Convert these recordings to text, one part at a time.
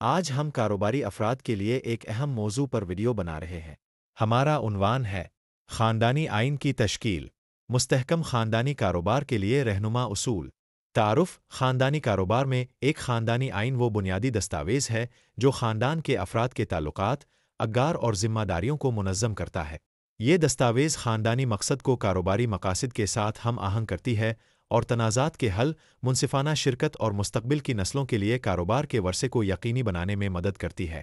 آج ہم کاروباری افراد کے لیے ایک اہم موضوع پر ویڈیو بنا رہے ہیں۔ ہمارا عنوان ہے خاندانی آئین کی تشکیل، مستحکم خاندانی کاروبار کے لیے رہنما اصول۔ تعارف: خاندانی کاروبار میں ایک خاندانی آئین وہ بنیادی دستاویز ہے جو خاندان کے افراد کے تعلقات، اقدار اور ذمہ داریوں کو منظم کرتا ہے۔ یہ دستاویز خاندانی مقصد کو کاروباری مقاصد کے ساتھ ہم آہنگ کرتی ہے اور تنازعات کے حل، منصفانہ شرکت اور مستقبل کی نسلوں کے لیے کاروبار کے ورثے کو یقینی بنانے میں مدد کرتی ہے۔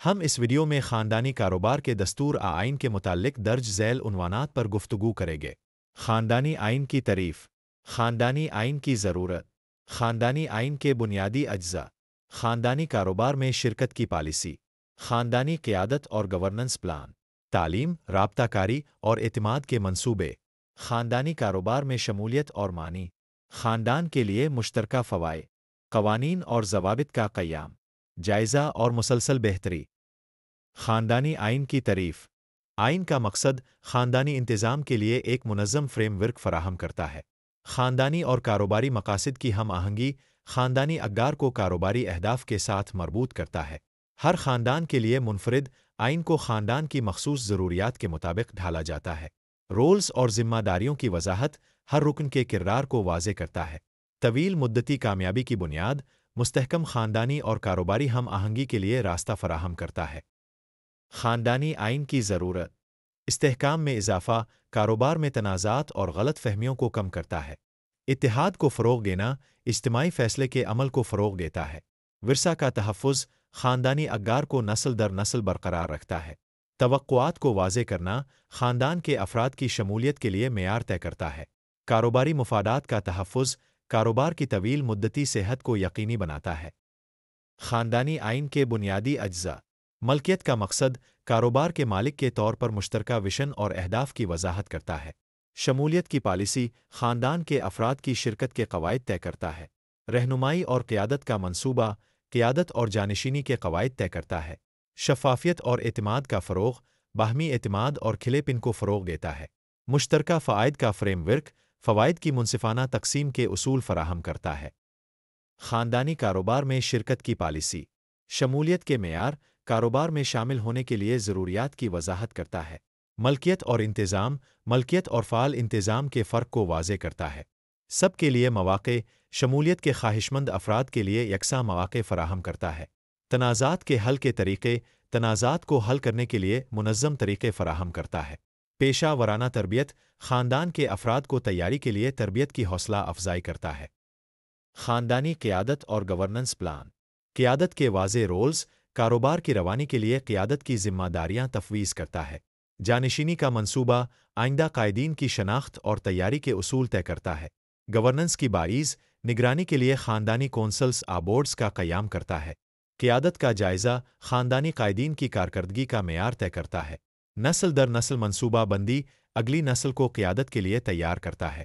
ہم اس ویڈیو میں خاندانی کاروبار کے دستور آئین کے متعلق درج ذیل عنوانات پر گفتگو کریں گے۔ خاندانی آئین کی تعریف، خاندانی آئین کی ضرورت، خاندانی آئین کے بنیادی اجزاء، خاندانی کاروبار میں شرکت کی پالیسی، خاندانی قیادت اور گورننس پلان، تعلیم، رابطہ کاری اور اعتماد کے منصوبے، خاندانی کاروبار میں شمولیت اور معنی، خاندان کے لیے مشترکہ فوائد، قوانین اور ضوابط کا قیام، جائزہ اور مسلسل بہتری۔ خاندانی آئین کی تعریف، آئین کا مقصد خاندانی انتظام کے لیے ایک منظم فریم ورک فراہم کرتا ہے۔ خاندانی اور کاروباری مقاصد کی ہم آہنگی خاندانی اقدار کو کاروباری اہداف کے ساتھ مربوط کرتا ہے۔ ہر خاندان کے لیے منفرد آئین کو خاندان کی مخصوص ضروریات کے مطابق ڈھالا جاتا ہے۔ رولز اور ذمہ داریوں کی وضاحت ہر رکن کے کردار کو واضح کرتا ہے۔ طویل مدتی کامیابی کی بنیاد، مستحکم خاندانی اور کاروباری ہم آہنگی کے لیے راستہ فراہم کرتا ہے۔ خاندانی آئین کی ضرورت، استحکام میں اضافہ کاروبار میں تنازعات اور غلط فہمیوں کو کم کرتا ہے۔ اتحاد کو فروغ دینا اجتماعی فیصلے کے عمل کو فروغ دیتا ہے۔ ورثہ کا تحفظ خاندانی اقدار کو نسل در نسل برقرار رکھتا ہے۔ توقعات کو واضح کرنا خاندان کے افراد کی شمولیت کے لیے معیار طے کرتا ہے۔ کاروباری مفادات کا تحفظ کاروبار کی طویل مدتی صحت کو یقینی بناتا ہے۔ خاندانی آئین کے بنیادی اجزاء، ملکیت کا مقصد کاروبار کے مالک کے طور پر مشترکہ وژن اور اہداف کی وضاحت کرتا ہے۔ شمولیت کی پالیسی خاندان کے افراد کی شرکت کے قواعد طے کرتا ہے۔ رہنمائی اور قیادت کا منصوبہ قیادت اور جانشینی کے قواعد طے کرتا ہے۔ شفافیت اور اعتماد کا فروغ باہمی اعتماد اور کھلے پن کو فروغ دیتا ہے۔ مشترکہ فوائد کا فریم ورک فوائد کی منصفانہ تقسیم کے اصول فراہم کرتا ہے۔ خاندانی کاروبار میں شرکت کی پالیسی، شمولیت کے معیار کاروبار میں شامل ہونے کے لیے ضروریات کی وضاحت کرتا ہے۔ ملکیت اور انتظام، ملکیت اور فعال انتظام کے فرق کو واضح کرتا ہے۔ سب کے لیے مواقع، شمولیت کے خواہشمند افراد کے لیے یکساں مواقع فراہم کرتا ہے۔ تنازعات کے حل کے طریقے، تنازعات کو حل کرنے کے لیے منظم طریقے فراہم کرتا ہے۔ پیشہ ورانہ تربیت خاندان کے افراد کو تیاری کے لیے تربیت کی حوصلہ افزائی کرتا ہے۔ خاندانی قیادت اور گورننس پلان، قیادت کے واضح رولز کاروبار کی روانی کے لیے قیادت کی ذمہ داریاں تفویض کرتا ہے۔ جانشینی کا منصوبہ آئندہ قائدین کی شناخت اور تیاری کے اصول طے کرتا ہے۔ گورننس کی باعث نگرانی کے لیے خاندانی کونسلز بورڈز کا قیام کرتا ہے۔ قیادت کا جائزہ خاندانی قائدین کی کارکردگی کا معیار طے کرتا ہے۔ نسل در نسل منصوبہ بندی اگلی نسل کو قیادت کے لیے تیار کرتا ہے۔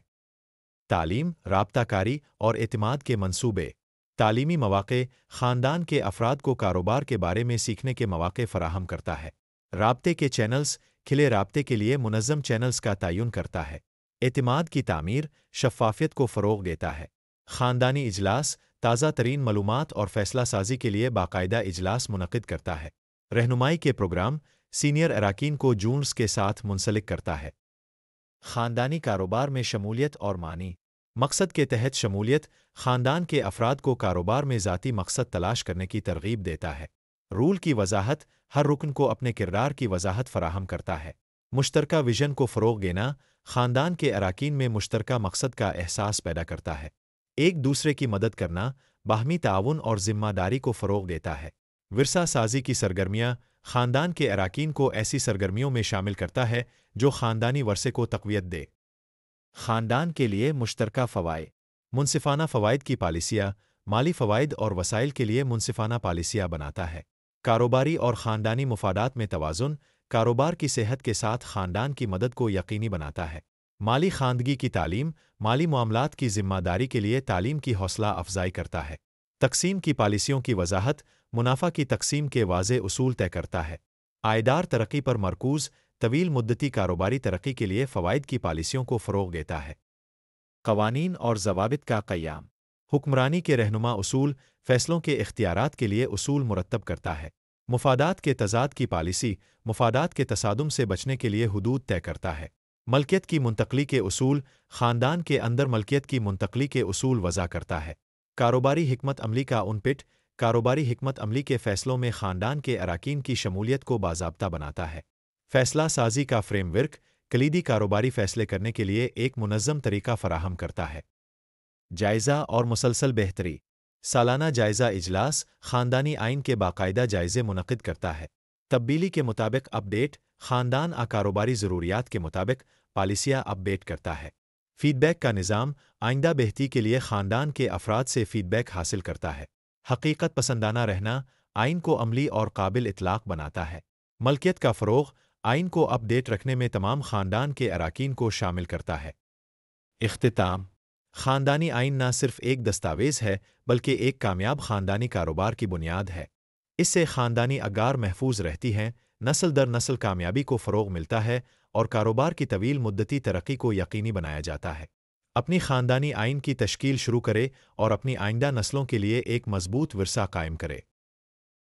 تعلیم، رابطہ کاری اور اعتماد کے منصوبے، تعلیمی مواقع خاندان کے افراد کو کاروبار کے بارے میں سیکھنے کے مواقع فراہم کرتا ہے۔ رابطے کے چینلز کھلے رابطے کے لیے منظم چینلز کا تعین کرتا ہے۔ اعتماد کی تعمیر شفافیت کو فروغ دیتا ہے۔ خاندانی اجلاس تازہ ترین معلومات اور فیصلہ سازی کے لیے باقاعدہ اجلاس منعقد کرتا ہے۔ رہنمائی کے پروگرام سینئر اراکین کو جونرز کے ساتھ منسلک کرتا ہے۔ خاندانی کاروبار میں شمولیت اور معنی، مقصد کے تحت شمولیت خاندان کے افراد کو کاروبار میں ذاتی مقصد تلاش کرنے کی ترغیب دیتا ہے۔ رول کی وضاحت ہر رکن کو اپنے کردار کی وضاحت فراہم کرتا ہے۔ مشترکہ وژن کو فروغ دینا خاندان کے اراکین میں مشترکہ مقصد کا احساس پیدا کرتا ہے۔ ایک دوسرے کی مدد کرنا باہمی تعاون اور ذمہ داری کو فروغ دیتا ہے۔ ورثہ سازی کی سرگرمیاں خاندان کے اراکین کو ایسی سرگرمیوں میں شامل کرتا ہے جو خاندانی ورثے کو تقویت دے۔ خاندان کے لیے مشترکہ فوائد، منصفانہ فوائد کی پالیسیاں مالی فوائد اور وسائل کے لیے منصفانہ پالیسیاں بناتا ہے۔ کاروباری اور خاندانی مفادات میں توازن کاروبار کی صحت کے ساتھ خاندان کی مدد کو یقینی بناتا ہے۔ مالی خواندگی کی تعلیم مالی معاملات کی ذمہ داری کے لیے تعلیم کی حوصلہ افزائی کرتا ہے۔ تقسیم کی پالیسیوں کی وضاحت منافع کی تقسیم کے واضح اصول طے کرتا ہے۔ عائدار ترقی پر مرکوز طویل مدتی کاروباری ترقی کے لیے فوائد کی پالیسیوں کو فروغ دیتا ہے۔ قوانین اور ضوابط کا قیام، حکمرانی کے رہنما اصول فیصلوں کے اختیارات کے لیے اصول مرتب کرتا ہے۔ مفادات کے تضاد کی پالیسی مفادات کے تصادم سے بچنے کے لیے حدود طے کرتا ہے۔ ملکیت کی منتقلی کے اصول خاندان کے اندر ملکیت کی منتقلی کے اصول وضع کرتا ہے۔ کاروباری حکمت عملی کا انپٹ کاروباری حکمت عملی کے فیصلوں میں خاندان کے اراکین کی شمولیت کو باضابطہ بناتا ہے۔ فیصلہ سازی کا فریم ورک کلیدی کاروباری فیصلے کرنے کے لیے ایک منظم طریقہ فراہم کرتا ہے۔ جائزہ اور مسلسل بہتری سالانہ جائزہ اجلاس خاندانی آئین کے باقاعدہ جائزے منعقد کرتا ہے۔ تبدیلی کے مطابق اپ ڈیٹ خاندان کاروباری ضروریات کے مطابق پالیسیاں اپ ڈیٹ کرتا ہے۔ فیڈ بیک کا نظام آئندہ بہتری کے لیے خاندان کے افراد سے فیڈ بیک حاصل کرتا ہے۔ حقیقت پسندانہ رہنا آئین کو عملی اور قابل اطلاق بناتا ہے۔ ملکیت کا فروغ آئین کو اپ ڈیٹ رکھنے میں تمام خاندان کے اراکین کو شامل کرتا ہے۔ اختتام خاندانی آئین نہ صرف ایک دستاویز ہے بلکہ ایک کامیاب خاندانی کاروبار کی بنیاد ہے۔ اس سے خاندانی اگار محفوظ رہتی ہیں، نسل در نسل کامیابی کو فروغ ملتا ہے اور کاروبار کی طویل مدتی ترقی کو یقینی بنایا جاتا ہے۔ اپنی خاندانی آئین کی تشکیل شروع کرے اور اپنی آئندہ نسلوں کے لیے ایک مضبوط ورثہ قائم کرے۔